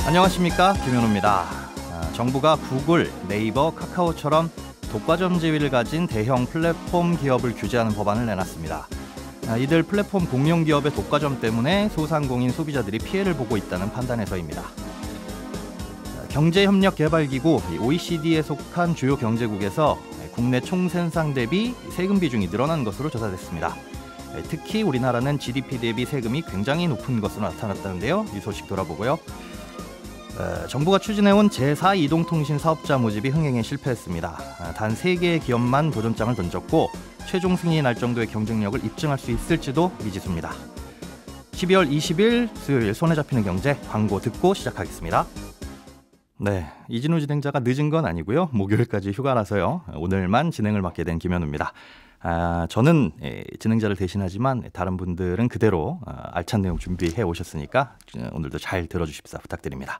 안녕하십니까, 김현우입니다. 정부가 구글, 네이버, 카카오처럼 독과점 지위를 가진 대형 플랫폼 기업을 규제하는 법안을 내놨습니다. 이들 플랫폼 공용 기업의 독과점 때문에 소상공인 소비자들이 피해를 보고 있다는 판단에서입니다. 경제협력개발기구 OECD에 속한 주요 경제국에서 국내 총생산 대비 세금 비중이 늘어난 것으로 조사됐습니다. 특히 우리나라는 GDP 대비 세금이 굉장히 높은 것으로 나타났다는데요. 이 소식 돌아보고요. 정부가 추진해온 제4 이동통신 사업자 모집이 흥행에 실패했습니다. 단 3개의 기업만 도전장을 던졌고 최종 승인이 날 정도의 경쟁력을 입증할 수 있을지도 미지수입니다. 12월 20일 수요일 손에 잡히는 경제, 광고 듣고 시작하겠습니다. 네, 이진우 진행자가 늦은 건 아니고요. 목요일까지 휴가라서요. 오늘만 진행을 맡게 된 김현우입니다. 저는 진행자를 대신하지만 다른 분들은 그대로 알찬 내용 준비해 오셨으니까 오늘도 잘 들어주십사 부탁드립니다.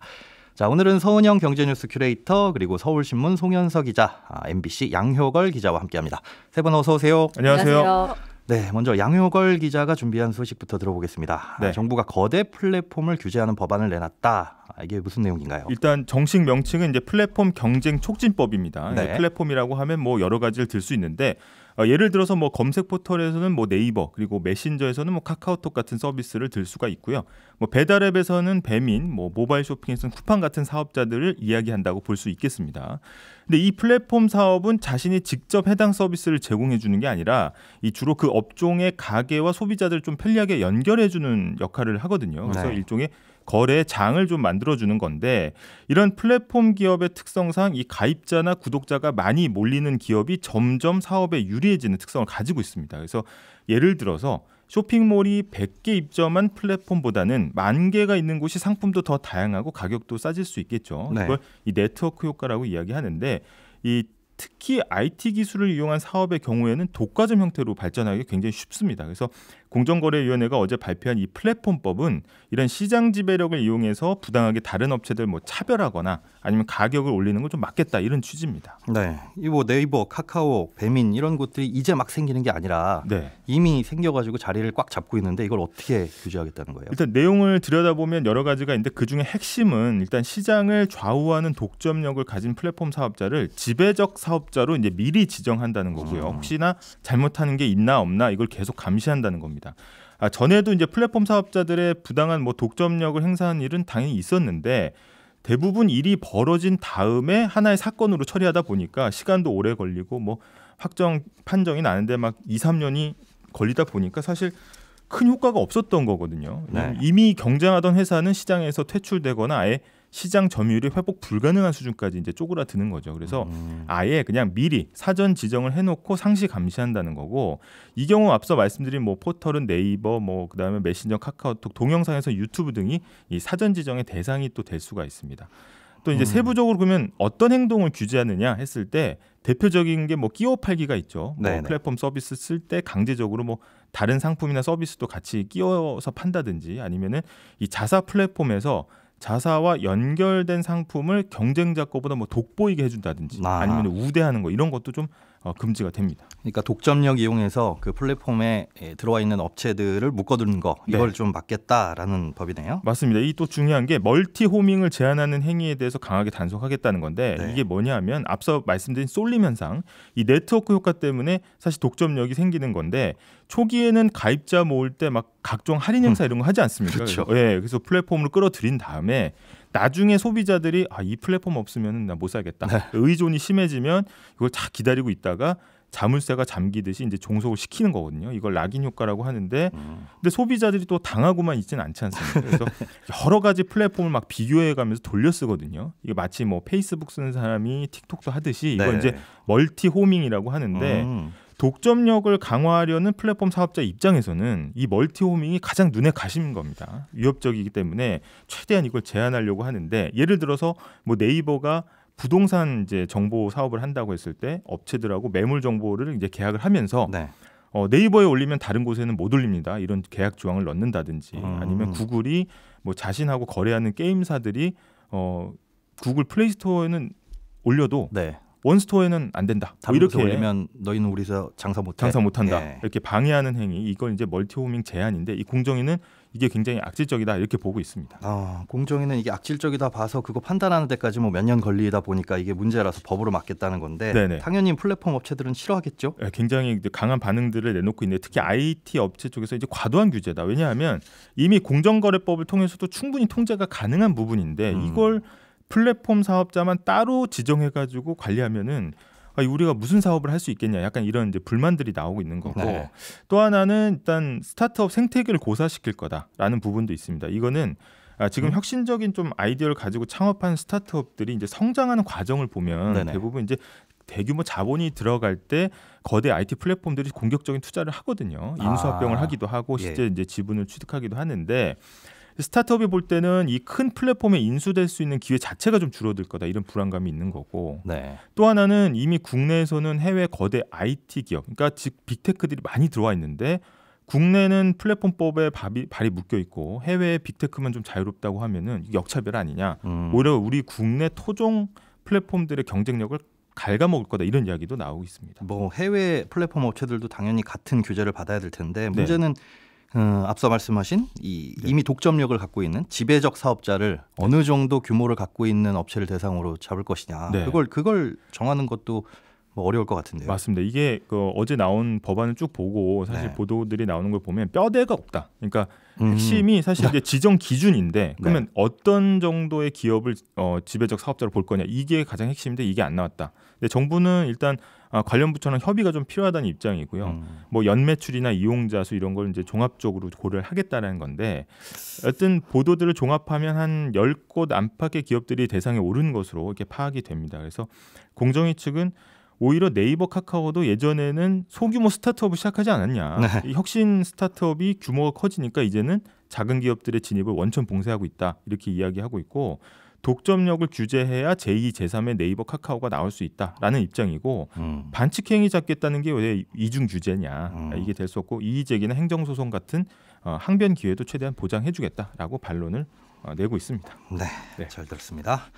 자, 오늘은 서은영 경제뉴스 큐레이터 그리고 서울신문 송현서 기자, MBC 양효걸 기자와 함께합니다. 세 분 어서 오세요. 안녕하세요. 네, 먼저 양효걸 기자가 준비한 소식부터 들어보겠습니다. 네. 정부가 거대 플랫폼을 규제하는 법안을 내놨다. 이게 무슨 내용인가요? 일단 정식 명칭은 이제 플랫폼 경쟁 촉진법입니다. 네. 플랫폼이라고 하면 뭐 여러 가지를 들 수 있는데 예를 들어서 뭐 검색 포털에서는 뭐 네이버, 그리고 메신저에서는 뭐 카카오톡 같은 서비스를 들 수가 있고요. 뭐 배달앱에서는 배민, 뭐 모바일 쇼핑에서는 쿠팡 같은 사업자들을 이야기한다고 볼 수 있겠습니다. 근데 이 플랫폼 사업은 자신이 직접 해당 서비스를 제공해 주는 게 아니라 이 주로 그 업종의 가게와 소비자들을 좀 편리하게 연결해 주는 역할을 하거든요. 그래서 네. 일종의 거래 장을 좀 만들어주는 건데, 이런 플랫폼 기업의 특성상 이 가입자나 구독자가 많이 몰리는 기업이 점점 사업에 유리해지는 특성을 가지고 있습니다. 그래서 예를 들어서 쇼핑몰이 100개 입점한 플랫폼보다는 10,000개가 있는 곳이 상품도 더 다양하고 가격도 싸질 수 있겠죠. 네. 이걸 이 네트워크 효과라고 이야기하는데, 특히 IT 기술을 이용한 사업의 경우에는 독과점 형태로 발전하기 굉장히 쉽습니다. 그래서 공정거래위원회가 어제 발표한 이 플랫폼법은 이런 시장 지배력을 이용해서 부당하게 다른 업체들 뭐 차별하거나 아니면 가격을 올리는 걸 좀 막겠다, 이런 취지입니다. 네, 이 뭐 네이버, 카카오, 배민 이런 곳들이 이제 막 생기는 게 아니라 네. 이미 생겨가지고 자리를 꽉 잡고 있는데 이걸 어떻게 규제하겠다는 거예요? 일단 내용을 들여다보면 여러 가지가 있는데 그중에 핵심은 일단 시장을 좌우하는 독점력을 가진 플랫폼 사업자를 지배적 사업자로 이제 미리 지정한다는 거고요. 혹시나 잘못하는 게 있나 없나 이걸 계속 감시한다는 겁니다. 전에도 이제 플랫폼 사업자들의 부당한 뭐 독점력을 행사한 일은 당연히 있었는데, 대부분 일이 벌어진 다음에 하나의 사건으로 처리하다 보니까 시간도 오래 걸리고 뭐 확정 판정이 나는데 막 2, 3년이 걸리다 보니까 사실 큰 효과가 없었던 거거든요. 네. 이미 경쟁하던 회사는 시장에서 퇴출되거나 아예 시장 점유율이 회복 불가능한 수준까지 이제 쪼그라드는 거죠. 그래서 아예 그냥 미리 사전 지정을 해놓고 상시 감시한다는 거고, 이 경우 앞서 말씀드린 뭐 포털은 네이버, 뭐 그다음에 메신저, 카카오톡, 동영상에서 유튜브 등이 이 사전 지정의 대상이 또 될 수가 있습니다. 또 이제 세부적으로 보면 어떤 행동을 규제하느냐 했을 때 대표적인 게 뭐 끼워 팔기가 있죠. 뭐 플랫폼 서비스 쓸 때 강제적으로 뭐 다른 상품이나 서비스도 같이 끼워서 판다든지, 아니면은 이 자사 플랫폼에서 자사와 연결된 상품을 경쟁자 거보다 뭐 돋보이게 해준다든지 아니면 우대하는 거, 이런 것도 좀 금지가 됩니다. 그러니까 독점력 이용해서 그 플랫폼에 들어와 있는 업체들을 묶어두는 거, 이걸 좀 막겠다라는 법이네요. 맞습니다. 이 또 중요한 게 멀티 호밍을 제한하는 행위에 대해서 강하게 단속하겠다는 건데, 이게 뭐냐면 앞서 말씀드린 쏠림 현상, 이 네트워크 효과 때문에 사실 독점력이 생기는 건데, 초기에는 가입자 모을 때 막 각종 할인 행사 이런 거 하지 않습니까? 그렇죠. 그래서 플랫폼으로 끌어들인 다음에 나중에 소비자들이 이 플랫폼 없으면 나 못 사겠다. 의존이 심해지면 이걸 다 기다리고 있다가 자물쇠가 잠기듯이 이제 종속을 시키는 거거든요. 이걸 락인 효과라고 하는데, 근데 소비자들이 또 당하고만 있지는 않지 않습니까? 그래서 여러 가지 플랫폼을 막 비교해가면서 돌려 쓰거든요. 이게 마치 뭐 페이스북 쓰는 사람이 틱톡도 하듯이 이걸 이제 멀티 호밍이라고 하는데, 독점력을 강화하려는 플랫폼 사업자 입장에서는 이 멀티 호밍이 가장 눈에 가시는 겁니다. 위협적이기 때문에 최대한 이걸 제한하려고 하는데, 예를 들어서 뭐 네이버가 부동산 이제 정보 사업을 한다고 했을 때 업체들하고 매물 정보를 이제 계약을 하면서 네이버에 올리면 다른 곳에는 못 올립니다, 이런 계약 조항을 넣는다든지, 아니면 구글이 뭐 자신하고 거래하는 게임사들이 구글 플레이스토어에는 올려도 원스토어에는 안 된다. 뭐 이렇게 올리면 너희는 우리서 장사 못한다. 이렇게 방해하는 행위, 이걸 이제 멀티호밍 제한인데, 이 공정위는 이게 굉장히 악질적이다 이렇게 보고 있습니다. 공정위는 이게 악질적이다 봐서 그거 판단하는 데까지 뭐 몇 년 걸리다 보니까 이게 문제라서 법으로 막겠다는 건데 네네. 당연히 플랫폼 업체들은 싫어하겠죠. 네, 굉장히 강한 반응들을 내놓고 있는데 특히 IT 업체 쪽에서 이제 과도한 규제다. 왜냐하면 이미 공정거래법을 통해서도 충분히 통제가 가능한 부분인데 이걸 플랫폼 사업자만 따로 지정해가지고 관리하면은 우리가 무슨 사업을 할 수 있겠냐 약간 이런 이제 불만들이 나오고 있는 거고 네. 또 하나는 일단 스타트업 생태계를 고사시킬 거다라는 부분도 있습니다. 이거는 지금 혁신적인 좀 아이디어를 가지고 창업한 스타트업들이 이제 성장하는 과정을 보면 네네. 대부분 이제 대규모 자본이 들어갈 때 거대 IT 플랫폼들이 공격적인 투자를 하거든요. 인수합병을 하기도 하고 실제 이제 지분을 취득하기도 하는데 스타트업이 볼 때는 이 큰 플랫폼에 인수될 수 있는 기회 자체가 좀 줄어들 거다 이런 불안감이 있는 거고 네. 또 하나는 이미 국내에서는 해외 거대 IT 기업 그러니까 즉 빅테크들이 많이 들어와 있는데 국내는 플랫폼법에 발이 묶여 있고 해외의 빅테크만 좀 자유롭다고 하면은 역차별 아니냐 오히려 우리 국내 토종 플랫폼들의 경쟁력을 갉아먹을 거다 이런 이야기도 나오고 있습니다. 뭐 해외 플랫폼 업체들도 당연히 같은 규제를 받아야 될 텐데 문제는 앞서 말씀하신 이미 독점력을 갖고 있는 지배적 사업자를 어느 정도 규모를 갖고 있는 업체를 대상으로 잡을 것이냐. 네. 그걸 정하는 것도 뭐 어려울 것 같은데요. 맞습니다. 이게 어제 나온 법안을 쭉 보고 사실 보도들이 나오는 걸 보면 뼈대가 없다. 그러니까 핵심이 사실 이제 지정 기준인데 그러면 어떤 정도의 기업을 지배적 사업자로 볼 거냐 이게 가장 핵심인데 이게 안 나왔다. 근데 정부는 일단 관련 부처랑 협의가 좀 필요하다는 입장이고요. 뭐 연매출이나 이용자 수 이런 걸 이제 종합적으로 고려를 하겠다라는 건데 어떤 보도들을 종합하면 한 10곳 안팎의 기업들이 대상에 오른 것으로 이렇게 파악이 됩니다. 그래서 공정위 측은 오히려 네이버, 카카오도 예전에는 소규모 스타트업을 시작하지 않았냐. 이 혁신 스타트업이 규모가 커지니까 이제는 작은 기업들의 진입을 원천 봉쇄하고 있다. 이렇게 이야기하고 있고 독점력을 규제해야 제2, 제3의 네이버, 카카오가 나올 수 있다라는 입장이고 반칙행위 잡겠다는 게 왜 이중 규제냐. 이게 될 수 없고 이의제기나 행정소송 같은 항변 기회도 최대한 보장해주겠다라고 반론을 내고 있습니다. 네, 잘 들었습니다.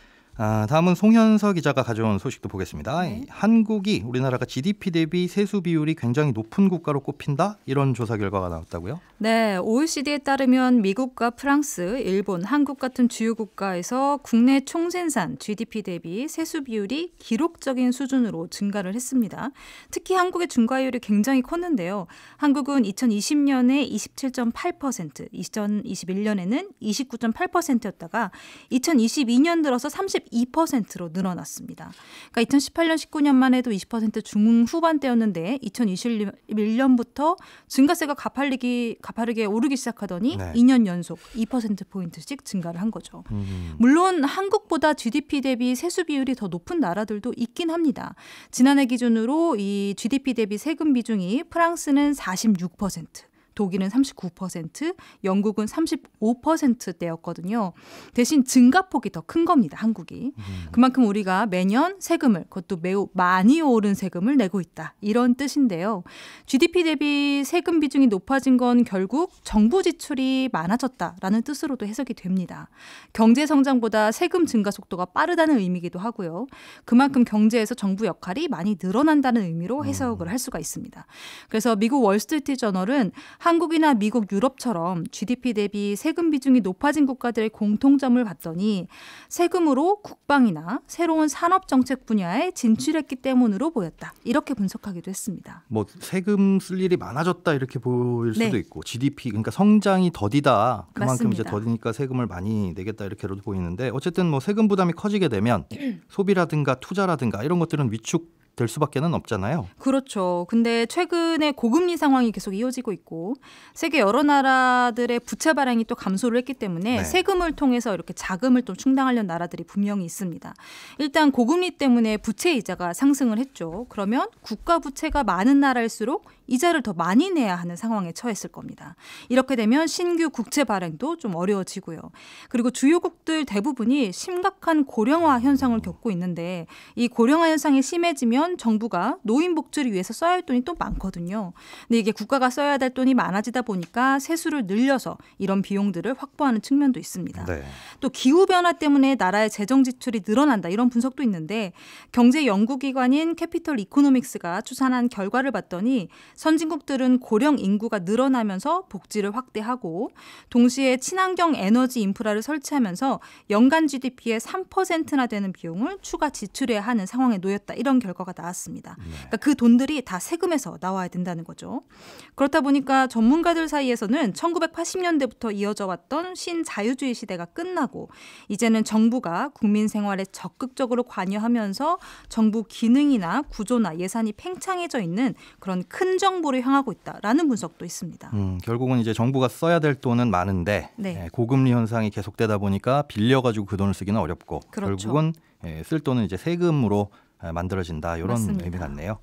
다음은 송현서 기자가 가져온 소식도 보겠습니다. 한국이 우리나라가 GDP 대비 세수 비율이 굉장히 높은 국가로 꼽힌다? 이런 조사 결과가 나왔다고요? 네, OECD에 따르면 미국과 프랑스, 일본, 한국 같은 주요 국가에서 국내 총생산 GDP 대비 세수 비율이 기록적인 수준으로 증가를 했습니다. 특히 한국의 증가율이 굉장히 컸는데요. 한국은 2020년에 27.8%, 2021년에는 29.8%였다가 2022년 들어서 32%로 늘어났습니다. 그러니까 2018년, 19년만 해도 20% 중후반대였는데 2021년부터 증가세가 가파르게 오르기 시작하더니 2년 연속 2%포인트씩 증가를 한 거죠. 물론 한국보다 GDP 대비 세수 비율이 더 높은 나라들도 있긴 합니다. 지난해 기준으로 이 GDP 대비 세금 비중이 프랑스는 46%, 독일은 39%, 영국은 35%대였거든요. 대신 증가폭이 더 큰 겁니다. 한국이. 그만큼 우리가 매년 세금을, 그것도 매우 많이 오른 세금을 내고 있다. 이런 뜻인데요. GDP 대비 세금 비중이 높아진 건 결국 정부 지출이 많아졌다라는 뜻으로도 해석이 됩니다. 경제 성장보다 세금 증가 속도가 빠르다는 의미이기도 하고요. 그만큼 경제에서 정부 역할이 많이 늘어난다는 의미로 해석을 할 수가 있습니다. 그래서 미국 월스트리트 저널은 한국이나 미국, 유럽처럼 GDP 대비 세금 비중이 높아진 국가들의 공통점을 봤더니 세금으로 국방이나 새로운 산업 정책 분야에 진출했기 때문으로 보였다. 이렇게 분석하기도 했습니다. 뭐 세금 쓸 일이 많아졌다 이렇게 보일 수도 있고 GDP 그러니까 성장이 더디다. 그만큼 맞습니다. 이제 더디니까 세금을 많이 내겠다 이렇게도 보이는데 어쨌든 뭐 세금 부담이 커지게 되면 소비라든가 투자라든가 이런 것들은 위축 될 수밖에는 없잖아요. 그렇죠. 근데 최근에 고금리 상황이 계속 이어지고 있고 세계 여러 나라들의 부채 발행이 또 감소를 했기 때문에 세금을 통해서 이렇게 자금을 좀 충당하려는 나라들이 분명히 있습니다. 일단 고금리 때문에 부채 이자가 상승을 했죠. 그러면 국가 부채가 많은 나라일수록 이자를 더 많이 내야 하는 상황에 처했을 겁니다. 이렇게 되면 신규 국채 발행도 좀 어려워지고요. 그리고 주요국들 대부분이 심각한 고령화 현상을 겪고 있는데 이 고령화 현상이 심해지면 정부가 노인 복지를 위해서 써야 할 돈이 또 많거든요. 근데 이게 국가가 써야 될 돈이 많아지다 보니까 세수를 늘려서 이런 비용들을 확보하는 측면도 있습니다. 또 기후변화 때문에 나라의 재정 지출이 늘어난다 이런 분석도 있는데 경제 연구기관인 캐피털 이코노믹스가 추산한 결과를 봤더니 선진국들은 고령 인구가 늘어나면서 복지를 확대하고 동시에 친환경 에너지 인프라를 설치하면서 연간 GDP의 3%나 되는 비용을 추가 지출해야 하는 상황에 놓였다. 이런 결과가 나왔습니다. 그러니까 그 돈들이 다 세금에서 나와야 된다는 거죠. 그렇다 보니까 전문가들 사이에서는 1980년대부터 이어져 왔던 신자유주의 시대가 끝나고 이제는 정부가 국민 생활에 적극적으로 관여하면서 정부 기능이나 구조나 예산이 팽창해져 있는 그런 큰 정부를 향하고 있다라는 분석도 있습니다. 결국은 이제 정부가 써야 될 돈은 많은데 네. 고금리 현상이 계속되다 보니까 빌려가지고 그 돈을 쓰기는 어렵고 그렇죠. 결국은 쓸 돈은 이제 세금으로 만들어진다 이런 맞습니다. 의미 같네요.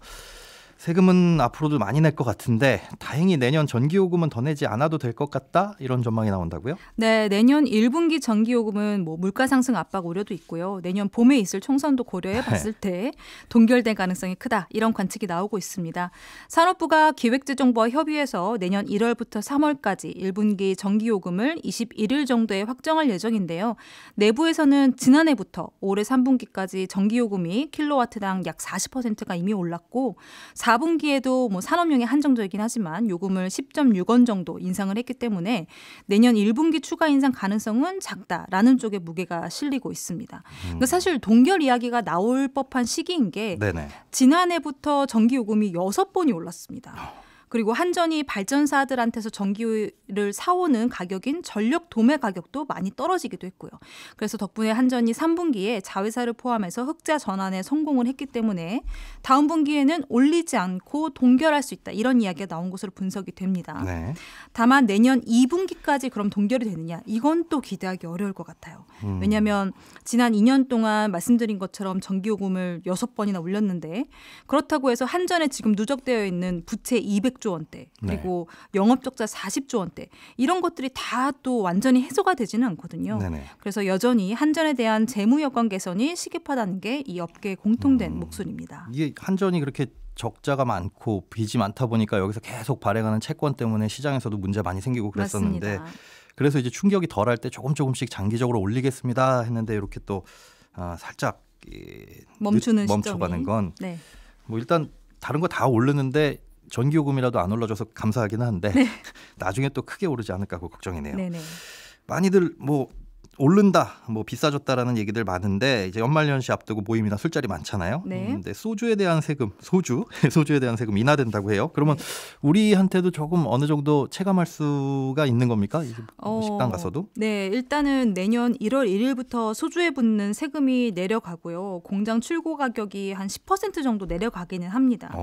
세금은 앞으로도 많이 낼 것 같은데 다행히 내년 전기요금은 더 내지 않아도 될 것 같다 이런 전망이 나온다고요? 네, 내년 1분기 전기요금은 물가 상승 압박 우려도 있고요. 내년 봄에 있을 총선도 고려해 봤을 때 동결될 가능성이 크다 이런 관측이 나오고 있습니다. 산업부가 기획재정부와 협의해서 내년 1월부터 3월까지 1분기 전기요금을 21일 정도에 확정할 예정인데요. 내부에서는 지난해부터 올해 3분기까지 전기요금이 킬로와트당 약 40%가 이미 올랐고 4분기에도 산업용이 한정적이긴 하지만 요금을 10.6원 정도 인상을 했기 때문에 내년 1분기 추가 인상 가능성은 작다라는 쪽에 무게가 실리고 있습니다. 그러니까 사실 동결 이야기가 나올 법한 시기인 게 네네. 지난해부터 전기요금이 6번이 올랐습니다. 그리고 한전이 발전사들한테서 전기를 사오는 가격인 전력 도매 가격도 많이 떨어지기도 했고요. 그래서 덕분에 한전이 3분기에 자회사를 포함해서 흑자 전환에 성공을 했기 때문에 다음 분기에는 올리지 않고 동결할 수 있다. 이런 이야기가 나온 것으로 분석이 됩니다. 네. 다만 내년 2분기까지 그럼 동결이 되느냐? 이건 또 기대하기 어려울 것 같아요. 왜냐하면 지난 2년 동안 말씀드린 것처럼 전기요금을 6번이나 올렸는데 그렇다고 해서 한전에 지금 누적되어 있는 부채 200조 원대 그리고 영업적자 40조 원대 이런 것들이 다 또 완전히 해소가 되지는 않거든요. 네네. 그래서 여전히 한전에 대한 재무 여건 개선이 시급하다는 게 이 업계의 공통된 목소리입니다. 이게 한전이 그렇게 적자가 많고 빚이 많다 보니까 여기서 계속 발행하는 채권 때문에 시장에서도 문제 많이 생기고 그랬었는데 맞습니다. 그래서 이제 충격이 덜할 때 조금씩 장기적으로 올리겠습니다 했는데 이렇게 또 살짝 멈추는 멈춰가는 시점이. 건 네. 일단 다른 거 다 오르는데 전기요금이라도 안 올라줘서 감사하긴 한데 네. 나중에 또 크게 오르지 않을까 하고 걱정이네요. 네네. 많이들 오른다, 비싸졌다라는 얘기들 많은데 이제 연말연시 앞두고 모임이나 술자리 많잖아요. 네. 근데 소주에 대한 세금, 소주에 대한 세금 인하된다고 해요. 그러면 우리한테도 조금 어느 정도 체감할 수가 있는 겁니까? 이제 식당 가서도? 네, 일단은 내년 1월 1일부터 소주에 붙는 세금이 내려가고요. 공장 출고 가격이 한 10% 정도 내려가기는 합니다.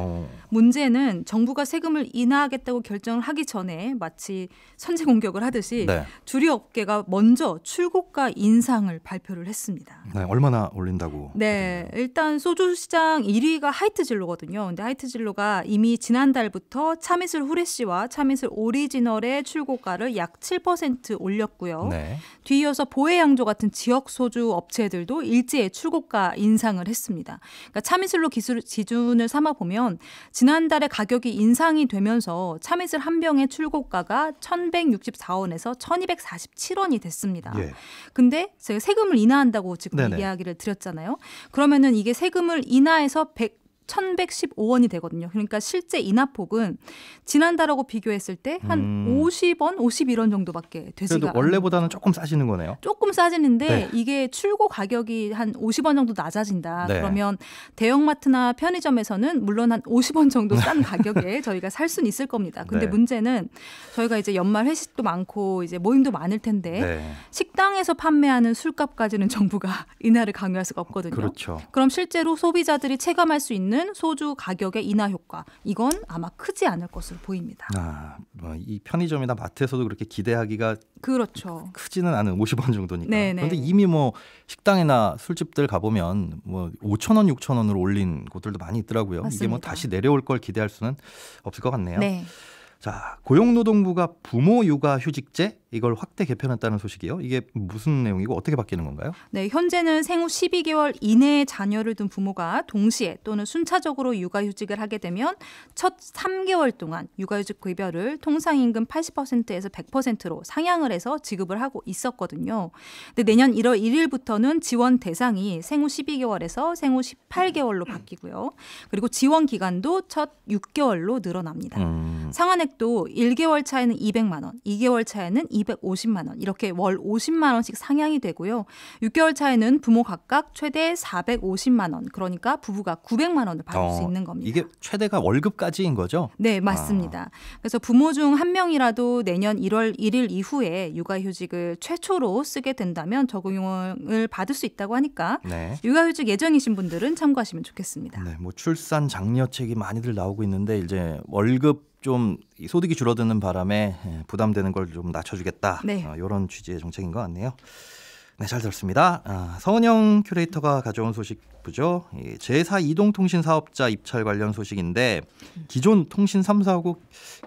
문제는 정부가 세금을 인하하겠다고 결정을 하기 전에 마치 선제 공격을 하듯이 네. 주류 업계가 먼저 출고가 인상을 발표를 했습니다. 네, 얼마나 올린다고? 네, 일단 소주 시장 1위가 하이트진로거든요. 근데 하이트진로가 이미 지난달부터 참이슬 후레쉬와 참이슬 오리지널의 출고가를 약 7% 올렸고요. 네. 뒤이어서 보혜양조 같은 지역 소주 업체들도 일제히 출고가 인상을 했습니다. 그러니까 참이슬로 기준을 삼아 보면 지난달에 가격이 인상이 되면서 참이슬 한 병의 출고가가 1,164원에서 1,247원이 됐습니다. 예. 근데 제가 세금을 인하한다고 지금 네네. 이야기를 드렸잖아요. 그러면은 이게 세금을 인하해서 1,115원이 되거든요. 그러니까 실제 인하폭은 지난달하고 비교했을 때 한 50원, 51원 정도밖에 되지가 그래도 않아요. 원래보다는 조금 싸지는 거네요. 조금 싸지는데 네. 이게 출고 가격이 한 50원 정도 낮아진다. 네. 그러면 대형마트나 편의점에서는 물론 한 50원 정도 싼 가격에 저희가 살 수는 있을 겁니다. 근데 네. 문제는 저희가 이제 연말 회식도 많고 이제 모임도 많을 텐데 네. 식당에서 판매하는 술값까지는 정부가 인하를 강요할 수가 없거든요. 그렇죠. 그럼 실제로 소비자들이 체감할 수 있는 소주 가격의 인하 효과 이건 아마 크지 않을 것으로 보입니다. 이 편의점이나 마트에서도 그렇게 기대하기가 그렇죠. 크지는 않은 50원 정도니까. 네네. 그런데 이미 식당이나 술집들 가보면 5,000원, 6,000원으로 올린 곳들도 많이 있더라고요. 맞습니다. 이게 다시 내려올 걸 기대할 수는 없을 것 같네요. 네. 자, 고용노동부가 부모 육아 휴직제 이걸 확대 개편했다는 소식이요. 이게 무슨 내용이고 어떻게 바뀌는 건가요? 네, 현재는 생후 12개월 이내의 자녀를 둔 부모가 동시에 또는 순차적으로 육아휴직을 하게 되면 첫 3개월 동안 육아휴직 급여를 통상임금 80%에서 100%로 상향을 해서 지급을 하고 있었거든요. 근데 내년 1월 1일부터는 지원 대상이 생후 12개월에서 생후 18개월로 바뀌고요. 그리고 지원 기간도 첫 6개월로 늘어납니다. 상한액도 1개월 차에는 200만 원, 2개월 차에는 250만 원 이렇게 월 50만 원씩 상향이 되고요. 6개월 차에는 부모 각각 최대 450만 원 그러니까 부부가 900만 원을 받을 수 있는 겁니다. 이게 최대가 월급까지인 거죠? 네, 맞습니다. 그래서 부모 중 한 명이라도 내년 1월 1일 이후에 육아휴직을 최초로 쓰게 된다면 적용을 받을 수 있다고 하니까 네. 육아휴직 예정이신 분들은 참고하시면 좋겠습니다. 네, 뭐 출산 장려책이 많이들 나오고 있는데 이제 월급 좀 소득이 줄어드는 바람에 부담되는 걸 좀 낮춰주겠다. 네. 이런 취지의 정책인 것 같네요. 네, 잘 들었습니다. 서은영 큐레이터가 가져온 소식부죠. 제4 이동통신 사업자 입찰 관련 소식인데 기존 통신 3사하고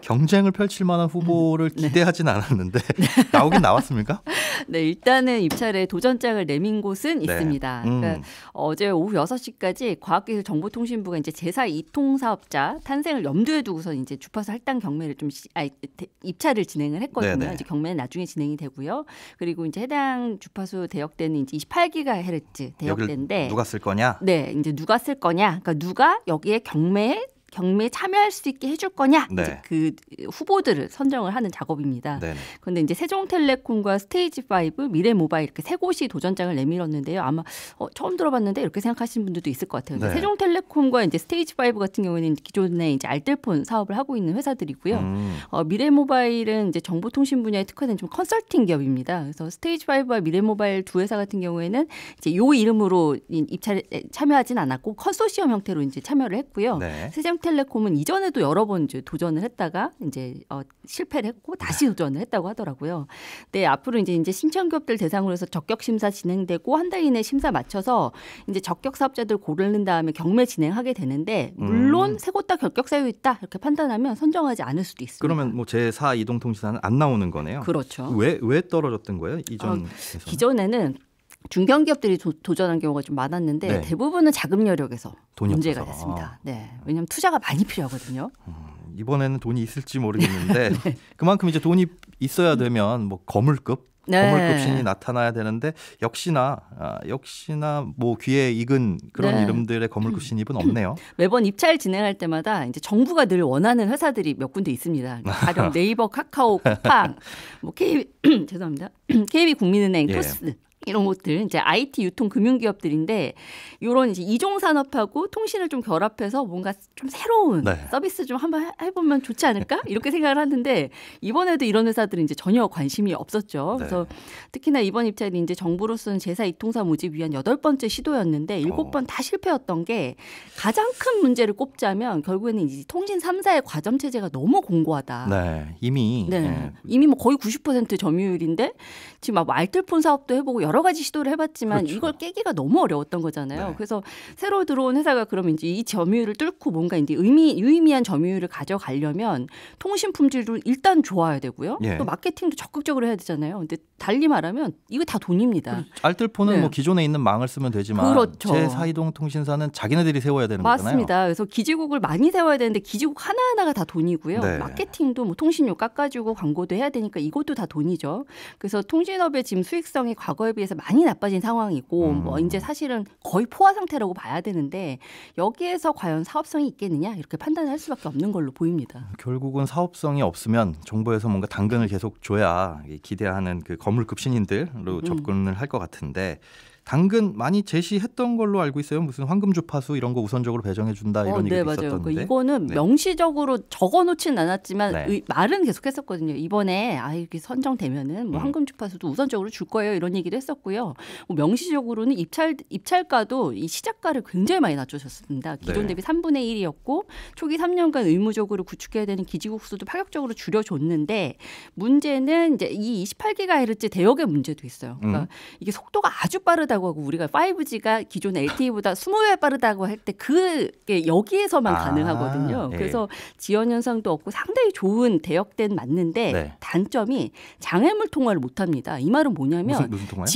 경쟁을 펼칠 만한 후보를 기대하진 않았는데 나오긴 나왔습니까? 네, 일단은 입찰에 도전장을 내민 곳은 네. 있습니다. 그러니까 어제 오후 6시까지 과학기술정보통신부가 이제 제4 이통사업자 탄생을 염두에 두고서 이제 주파수 할당 경매를 입찰을 진행을 했거든요. 네네. 이제 경매는 나중에 진행이 되고요. 그리고 이제 해당 주파수 대역대는 이제 28GHz 대역대인데 누가 쓸 거냐? 네, 이제 누가 쓸 거냐? 그러니까 누가 여기에 경매에 참여할 수 있게 해줄 거냐? 네. 이제 그 후보들을 선정을 하는 작업입니다. 네. 그런데 이제 세종텔레콤과 스테이지5, 미래모바일 이렇게 세 곳이 도전장을 내밀었는데요. 아마 처음 들어봤는데 이렇게 생각하시는 분들도 있을 것 같아요. 네. 세종텔레콤과 이제 스테이지5 같은 경우에는 기존에 이제 알뜰폰 사업을 하고 있는 회사들이고요. 미래모바일은 이제 정보통신 분야에 특화된 좀 컨설팅 기업입니다. 그래서 스테이지5와 미래모바일 두 회사 같은 경우에는 이제 요 이름으로 입찰에 참여하진 않았고 컨소시엄 형태로 이제 참여를 했고요. 네. 세종텔레콤은 이전에도 여러 번 이제 도전을 했다가 이제 실패를 했고 다시 도전을 했다고 하더라고요. 네, 앞으로 이제 신청기업들 대상으로 해서 적격 심사 진행되고 한 달 이내 심사 마쳐서 이제 적격 사업자들 고르는 다음에 경매 진행하게 되는데 물론 세 곳 다 결격 사유 있다 이렇게 판단하면 선정하지 않을 수도 있습니다. 그러면 뭐 제4 이동통신사는 안 나오는 거네요. 그렇죠. 왜 떨어졌던 거예요? 이전에서? 기존에는 중견기업들이 도전한 경우가 좀 많았는데 네. 대부분은 자금 여력에서 돈이 문제가 없어서. 됐습니다. 네, 왜냐하면 투자가 많이 필요하거든요. 이번에는 돈이 있을지 모르겠는데 그만큼 이제 돈이 있어야 되면 뭐 거물급 신이 나타나야 되는데 역시나 뭐 귀에 익은 그런 이름들의 거물급 신입은 없네요. 매번 입찰 진행할 때마다 이제 정부가 늘 원하는 회사들이 몇 군데 있습니다. 가령 네이버, 카카오, 쿠팡, 뭐 죄송합니다. KB국민은행, 토스. 이런 것들 이제 IT 유통 금융 기업들인데 이런 이제 이종 산업하고 통신을 좀 결합해서 뭔가 좀 새로운 서비스 좀 한번 해보면 좋지 않을까 이렇게 생각을 하는데 이번에도 이런 회사들은 이제 전혀 관심이 없었죠. 그래서 특히나 이번 입찰이 이제 정부로서는 제4 이통사 모집 위한 8번째 시도였는데 7번 다 실패였던 게 가장 큰 문제를 꼽자면 결국에는 이제 통신 3사의 과점 체제가 너무 공고하다. 네, 이미 뭐 거의 90% 점유율인데 지금 막 알뜰폰 사업도 해보고 여러 가지 시도를 해봤지만 그렇죠. 이걸 깨기가 너무 어려웠던 거잖아요. 그래서 새로 들어온 회사가 그러면 이제 이 점유율을 뚫고 뭔가 이제 유의미한 점유율을 가져가려면 통신 품질도 일단 좋아야 되고요. 또 마케팅도 적극적으로 해야 되잖아요. 근데 달리 말하면 이거 다 돈입니다. 알뜰폰은 뭐 기존에 있는 망을 쓰면 되지만 그렇죠. 제4이동통신사는 자기네들이 세워야 되는 맞습니다. 거잖아요. 맞습니다. 그래서 기지국을 많이 세워야 되는데 기지국 하나하나가 다 돈이고요. 마케팅도 뭐 통신료 깎아주고 광고도 해야 되니까 이것도 다 돈이죠. 그래서 통신업의 지금 수익성이 과거에 비해서 많이 나빠진 상황이고 뭐 이제 사실은 거의 포화 상태라고 봐야 되는데 여기에서 과연 사업성이 있겠느냐 이렇게 판단할 수밖에 없는 걸로 보입니다. 결국은 사업성이 없으면 정부에서 뭔가 당근을 계속 줘야 기대하는 그 거물급 신인들로 접근을 할 것 같은데 당근 많이 제시했던 걸로 알고 있어요. 무슨 황금 주파수 이런 거 우선적으로 배정해 준다 이런 얘기도 맞아요. 있었던데. 이거는 명시적으로 적어놓지는 않았지만 말은 계속했었거든요. 이번에 이렇게 선정되면은 뭐 황금 주파수도 우선적으로 줄 거예요 이런 얘기를 했었고요. 뭐 명시적으로는 입찰가도 이 시작가를 굉장히 많이 낮추셨습니다. 기존 대비 3분의 1이었고 초기 3년간 의무적으로 구축해야 되는 기지국 수도 파격적으로 줄여줬는데 문제는 이제 이 28GHz 대역의 문제도 있어요. 그러니까 이게 속도가 아주 빠르다 빠르다고 하고 우리가 5G가 기존 LTE보다 20배 빠르다고 할 때 그게 여기에서만 가능하거든요. 예. 그래서 지연 현상도 없고 상당히 좋은 대역대는 맞는데 네. 단점이 장애물 통과를 못합니다. 이 말은 뭐냐면 무슨 통화요?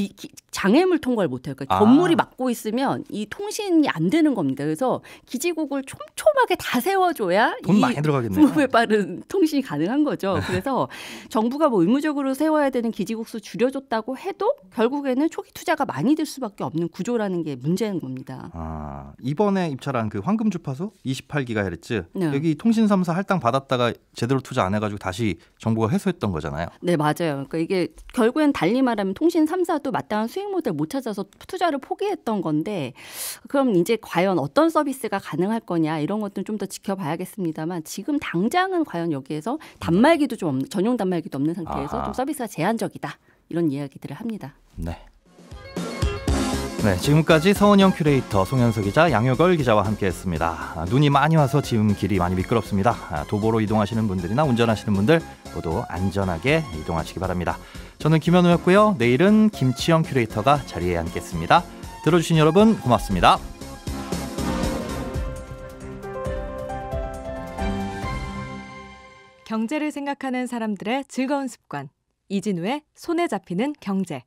장애물 통과를 못해요. 그러니까 건물이 막고 있으면 이 통신이 안 되는 겁니다. 그래서 기지국을 촘촘하게 다 세워줘야 돈 이 많이 들어가겠네요. 20배 빠른 통신이 가능한 거죠. 그래서 정부가 뭐 의무적으로 세워야 되는 기지국 수 줄여줬다고 해도 결국에는 초기 투자가 많이 들 수밖에 없는 구조라는 게 문제인 겁니다. 이번에 입찰한 그 황금 주파수 28GHz 네. 여기 통신 3사 할당 받았다가 제대로 투자 안 해가지고 다시 정부가 회수했던 거잖아요. 네, 맞아요. 그러니까 이게 결국엔 달리 말하면 통신 3사도 마땅한 수익 모델 못 찾아서 투자를 포기했던 건데 그럼 이제 과연 어떤 서비스가 가능할 거냐 이런 것들은 좀 더 지켜봐야겠습니다만 지금 당장은 과연 여기에서 단말기도 좀 없는, 전용 단말기도 없는 상태에서 좀 서비스가 제한적이다. 이런 이야기들을 합니다. 네. 네, 지금까지 서은영 큐레이터, 송현석 기자, 양효걸 기자와 함께했습니다. 눈이 많이 와서 지금 길이 많이 미끄럽습니다. 도보로 이동하시는 분들이나 운전하시는 분들 모두 안전하게 이동하시기 바랍니다. 저는 김현우였고요. 내일은 김치영 큐레이터가 자리에 앉겠습니다. 들어주신 여러분 고맙습니다. 경제를 생각하는 사람들의 즐거운 습관. 이진우의 손에 잡히는 경제.